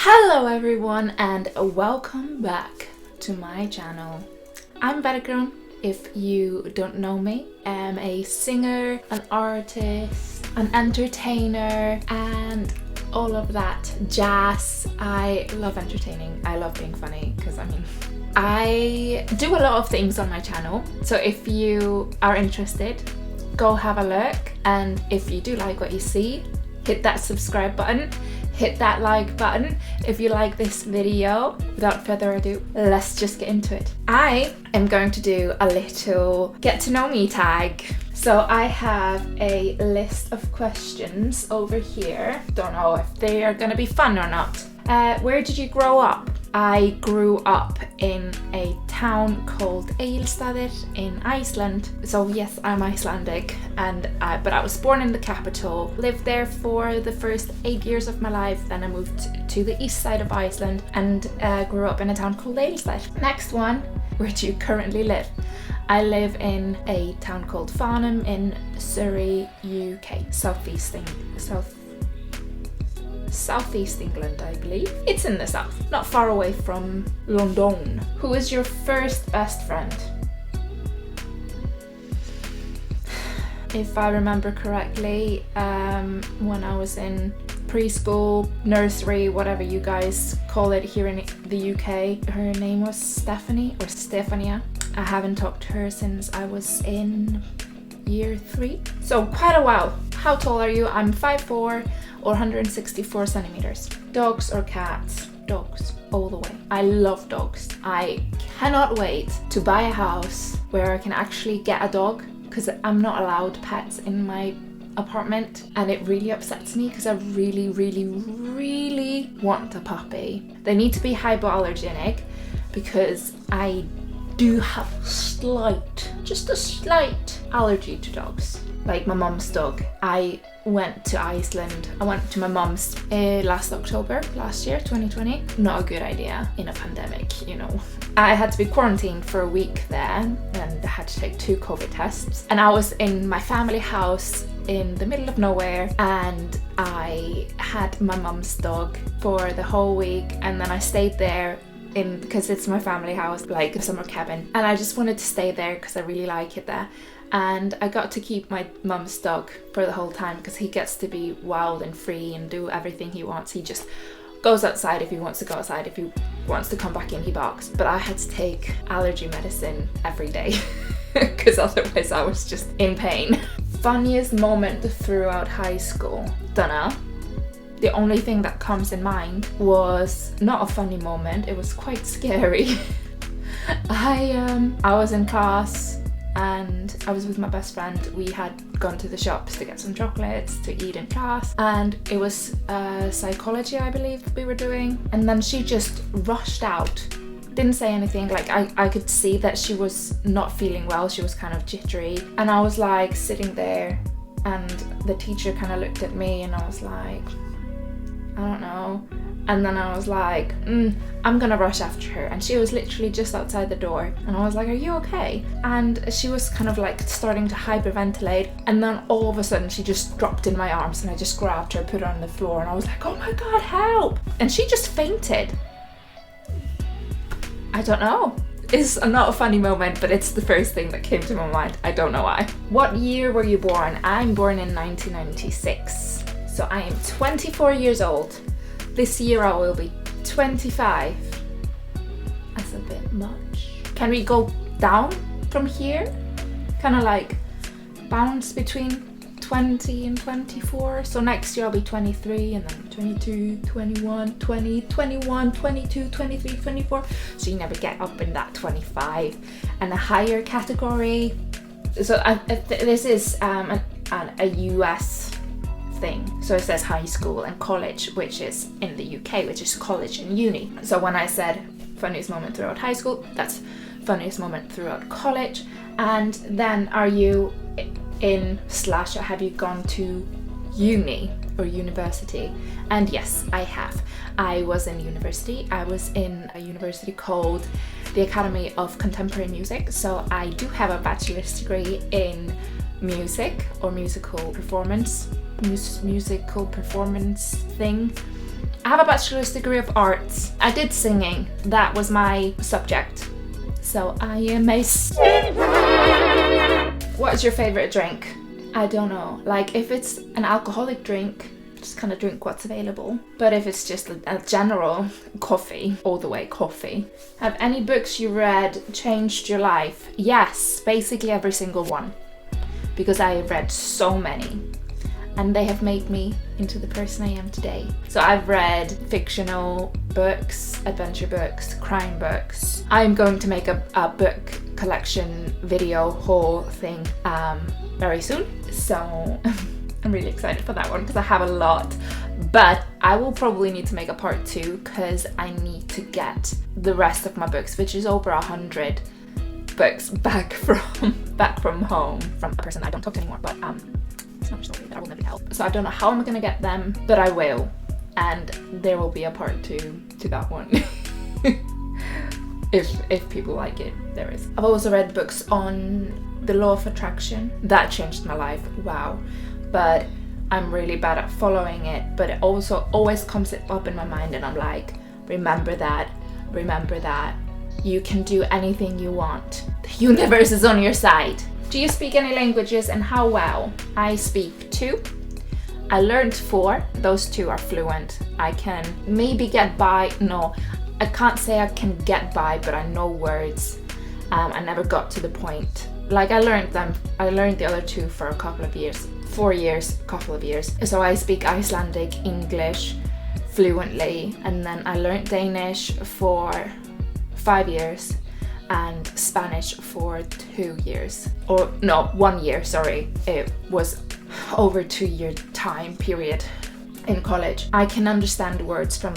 Hello everyone and welcome back to my channel. I'm Bergrun. If you don't know me, I'm a singer, an artist, an entertainer and all of that jazz. I love entertaining. I love being funny because I do a lot of things on my channel. So if you are interested, go have a look, and if you do like what you see, hit that subscribe button, hit that like button if you like this video. Without further ado, let's just get into it. I am going to do a little get to know me tag. So I have a list of questions over here. Don't know if they are gonna be fun or not. Where did you grow up? I grew up in a town called Egilsstaðir in Iceland. So yes, I'm Icelandic, but I was born in the capital, lived there for the first 8 years of my life, then I moved to the east side of Iceland and grew up in a town called Egilsstaðir. Next one, where do you currently live? I live in a town called Farnham in Surrey, UK, southeast England, I believe. It's in the south, not far away from London. Who is your first best friend? If I remember correctly, when I was in preschool, nursery, whatever you guys call it here in the UK, her name was Stephanie or Stefania. I haven't talked to her since I was in year 3, so quite a while. How tall are you? I'm 5'4" or 164 centimeters. Dogs or cats? Dogs, all the way. I love dogs. I cannot wait to buy a house where I can actually get a dog, because I'm not allowed pets in my apartment, and it really upsets me because I really want a puppy. They need to be hypoallergenic because I do have just a slight allergy to dogs. Like my mom's dog. I went to Iceland. I went to my mom's last October, last year, 2020. Not a good idea in a pandemic, you know. I had to be quarantined for a week then, and I had to take 2 COVID tests. And I was in my family house in the middle of nowhere, and I had my mom's dog for the whole week, and then I stayed there because it's my family house, like a summer cabin, and I just wanted to stay there because I really like it there. And I got to keep my mum's dog for the whole time because he gets to be wild and free and do everything he wants. He just goes outside if he wants to go outside. If he wants to come back in, he barks. But I had to take allergy medicine every day because otherwise I was just in pain. Funniest moment throughout high school? Dunno. The only thing that comes in mind was not a funny moment. It was quite scary. I was in class and I was with my best friend. We had gone to the shops to get some chocolates to eat in class, and it was psychology, I believe, we were doing. And then she just rushed out, didn't say anything. Like I could see that she was not feeling well. She was kind of jittery, and I was like sitting there, and the teacher kind of looked at me, and I was like, I don't know. And then I was like, I'm gonna rush after her. And she was literally just outside the door. And I was like, are you okay? And she was kind of like starting to hyperventilate. And then all of a sudden she just dropped in my arms, and I just grabbed her, put her on the floor, and I was like, oh my God, help! And she just fainted. I don't know. It's not a funny moment, but it's the first thing that came to my mind. I don't know why. What year were you born? I'm born in 1996. So I am 24 years old. This year I will be 25. That's a bit much. Can we go down from here? Kind of like bounce between 20 and 24. So next year I'll be 23, and then 22, 21, 20, 21, 22, 23, 24. So you never get up in that 25. And a higher category. So this is a US thing. So it says high school and college, which is in the UK, which is college and uni. So when I said funniest moment throughout high school, that's funniest moment throughout college. And then are you have you gone to uni or university? And yes, I have. I was in university. I was in a university called the Academy of Contemporary Music. So I do have a bachelor's degree in music or musical performance thing. I have a bachelor's degree of arts. I did singing. That was my subject. So I am a singer. What is your favorite drink? I don't know. Like if it's an alcoholic drink, just kind of drink what's available. But if it's just a general coffee, all the way coffee. Have any books you read changed your life? Yes, basically every single one. Because I have read so many. And they have made me into the person I am today. So I've read fictional books, adventure books, crime books. I'm going to make a book collection video haul thing very soon. So I'm really excited for that one because I have a lot. But I will probably need to make a part 2 because I need to get the rest of my books, which is over 100 books back from home from a person I don't talk to anymore. But it's not a story that I will never help. So I don't know how I'm gonna get them, but I will. And there will be a part 2 to that one. if people like it, there is. I've also read books on the law of attraction. That changed my life, wow. But I'm really bad at following it, but it also always comes up in my mind and I'm like, remember that. You can do anything you want. The universe is on your side. Do you speak any languages and how well? I speak 2. I learned 4. Those 2 are fluent. I can maybe get by. No, I can't say I can get by, but I know words. I never got to the point. Like I learned the other 2 for a couple of years. 4 years, couple of years. So I speak Icelandic, English fluently, and then I learned Danish for 5 years. And Spanish for 2 years. Or no, 1 year, sorry. It was over 2-year time period in college. I can understand words from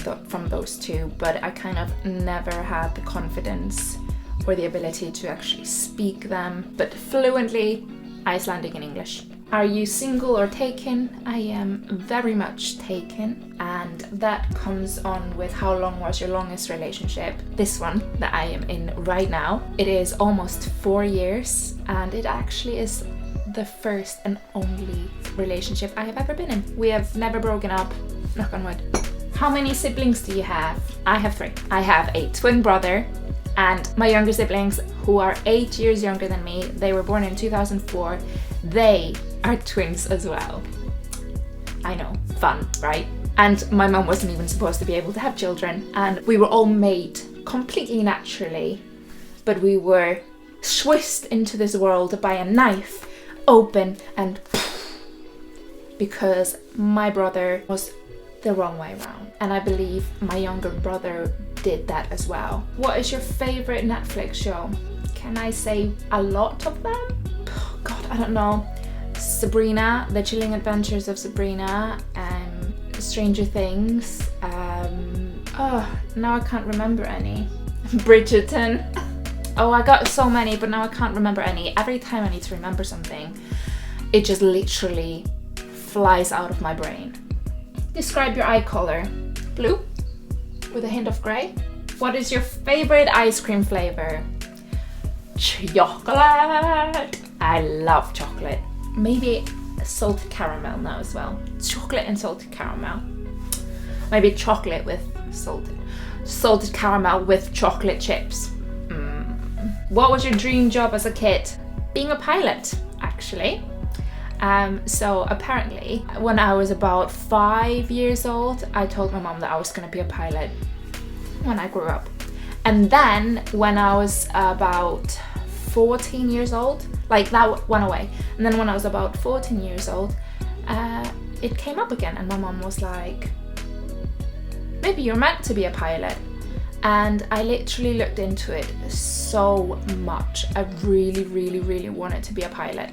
those 2, but I kind of never had the confidence or the ability to actually speak them. But fluently, Icelandic and English. Are you single or taken? I am very much taken, and that comes on with how long was your longest relationship. This one that I am in right now, it is almost 4 years, and it actually is the first and only relationship I have ever been in. We have never broken up, knock on wood. How many siblings do you have? I have 3. I have a twin brother, and my younger siblings, who are 8 years younger than me, they were born in 2004. They are twins as well. I know, fun, right? And my mum wasn't even supposed to be able to have children, and we were all made completely naturally, but we were switched into this world by a knife, open and because my brother was the wrong way around, and I believe my younger brother did that as well. What is your favorite Netflix show? Can I say a lot of them? Oh, God, I don't know. Sabrina, The Chilling Adventures of Sabrina, Stranger Things, now I can't remember any. Bridgerton. Oh, I got so many, but now I can't remember any. Every time I need to remember something, it just literally flies out of my brain. Describe your eye color. Blue, with a hint of grey. What is your favorite ice cream flavor? Chocolate. I love chocolate. Maybe salted caramel now as well. Chocolate and salted caramel. Maybe chocolate with salted caramel with chocolate chips. What was your dream job as a kid? Being a pilot, actually. So apparently, when I was about 5 years old, I told my mom that I was going to be a pilot when I grew up. And then when I was about 14 years old, like that went away. And then when I was about 14 years old, it came up again, and my mom was like, maybe you're meant to be a pilot. And I literally looked into it so much. I really, really, really wanted to be a pilot.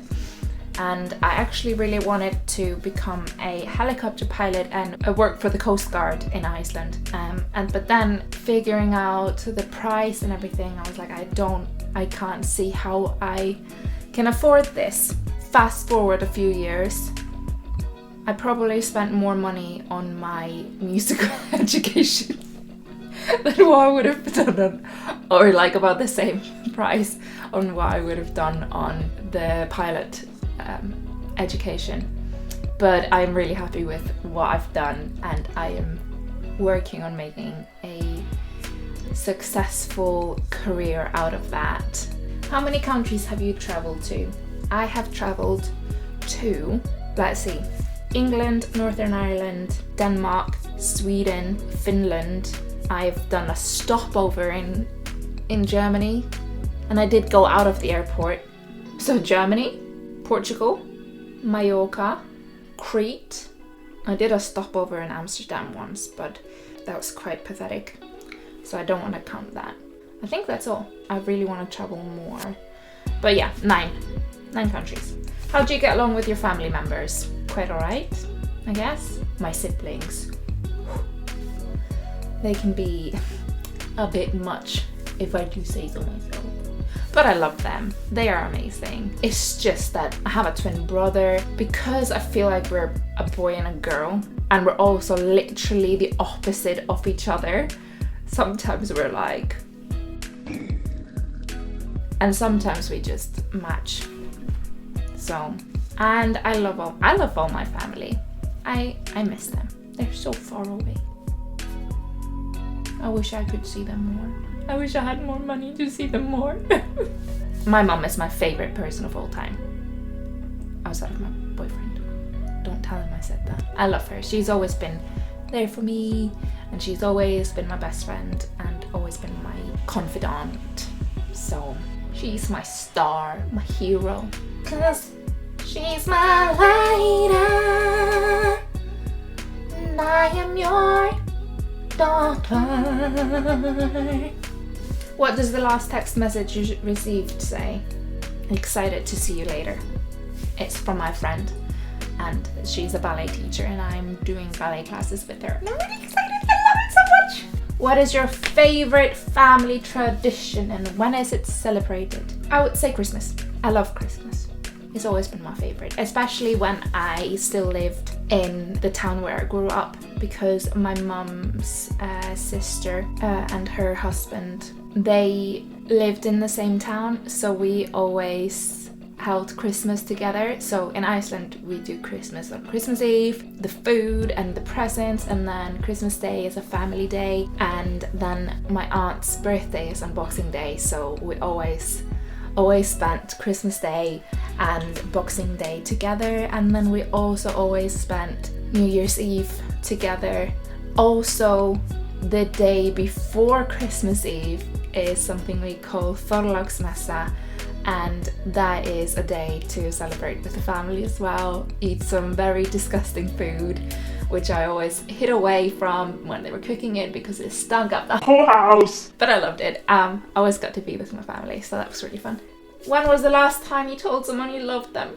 And I actually really wanted to become a helicopter pilot and work for the Coast Guard in Iceland. But then figuring out the price and everything, I was like, I can't see how I can afford this. Fast forward a few years, I probably spent more money on my musical education than what I would have done or like about the same price on what I would have done on the pilot education. But I'm really happy with what I've done, and I am working on making a successful career out of that. How many countries have you traveled to? I have traveled to, let's see, England, Northern Ireland, Denmark, Sweden, Finland. I've done a stopover in Germany, and I did go out of the airport. So Germany, Portugal, Mallorca, Crete. I did a stopover in Amsterdam once, but that was quite pathetic, so I don't want to count that. I think that's all. I really want to travel more. But yeah, 9 countries. How do you get along with your family members? Quite alright, I guess. My siblings, they can be a bit much, if I do say so myself. But I love them. They are amazing. It's just that I have a twin brother. Because I feel like we're a boy and a girl, and we're also literally the opposite of each other. Sometimes we're like... and sometimes we just match. So, and I love all my family. I miss them. They're so far away. I wish I could see them more. I wish I had more money to see them more. My mom is my favorite person of all time. Outside of my boyfriend. Don't tell him I said that. I love her. She's always been there for me, and she's always been my best friend and always been my confidant. So she's my star, my hero. 'Cause she's my lighter, and I am your daughter. What does the last text message you received say? Excited to see you later. It's from my friend, and she's a ballet teacher, and I'm doing ballet classes with her. And I'm really excited. I love it so much. What is your favorite family tradition, and when is it celebrated? I would say Christmas. I love Christmas. It's always been my favorite, especially when I still lived in the town where I grew up, because my mum's sister and her husband, they lived in the same town, so we always held Christmas together. So in Iceland we do Christmas on Christmas Eve, the food and the presents, and then Christmas Day is a family day, and then my aunt's birthday is on Boxing Day, so we always spent Christmas Day and Boxing Day together, and then we also always spent New Year's Eve together. Also, the day before Christmas Eve is something we call Þorláksmessa, and that is a day to celebrate with the family as well. Eat some very disgusting food, which I always hid away from when they were cooking it because it stunk up the whole house. But I loved it. I always got to be with my family, so that was really fun. When was the last time you told someone you loved them?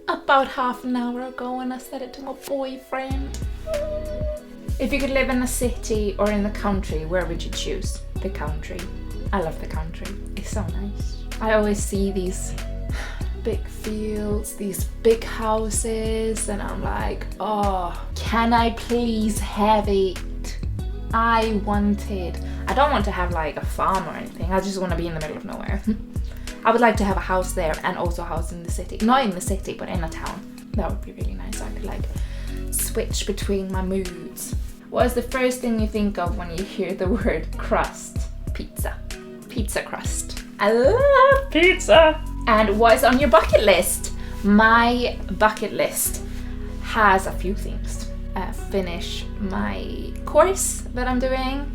About half an hour ago, and I said it to my boyfriend. If you could live in a city or in the country, where would you choose? The country. I love the country. It's so nice. I always see these big fields, these big houses, and I'm like, oh, can I please have it? I don't want to have like a farm or anything. I just want to be in the middle of nowhere. I would like to have a house there and also a house in the city. Not in the city, but in a town. That would be really nice. I could like switch between my moods. What is the first thing you think of when you hear the word crust? Pizza. Pizza crust. I love pizza. And what is on your bucket list? My bucket list has a few things. Finish my course that I'm doing.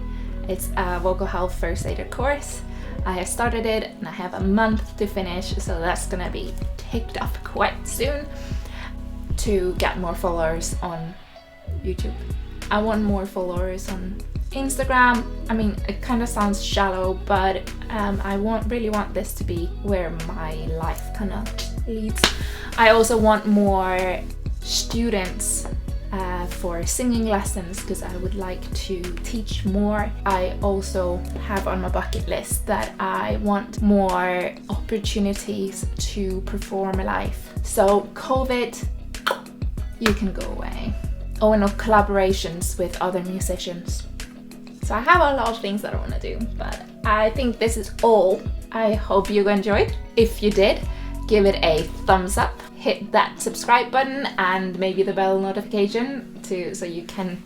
It's a vocal health first aider course. I have started it and I have a month to finish, so that's gonna be ticked off quite soon. To get more followers on YouTube. I want more followers on Instagram. I mean, it kind of sounds shallow, but I really want this to be where my life kind of leads. I also want more students for singing lessons, because I would like to teach more. I also have on my bucket list that I want more opportunities to perform live. So COVID, you can go away. Oh, and collaborations with other musicians. So I have a lot of things that I want to do, but I think this is all. I hope you enjoyed. If you did, give it a thumbs up, hit that subscribe button and maybe the bell notification so you can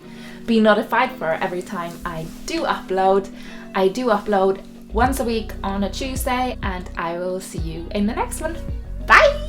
be notified for every time I do upload. I do upload once a week on a Tuesday, and I will see you in the next one. Bye!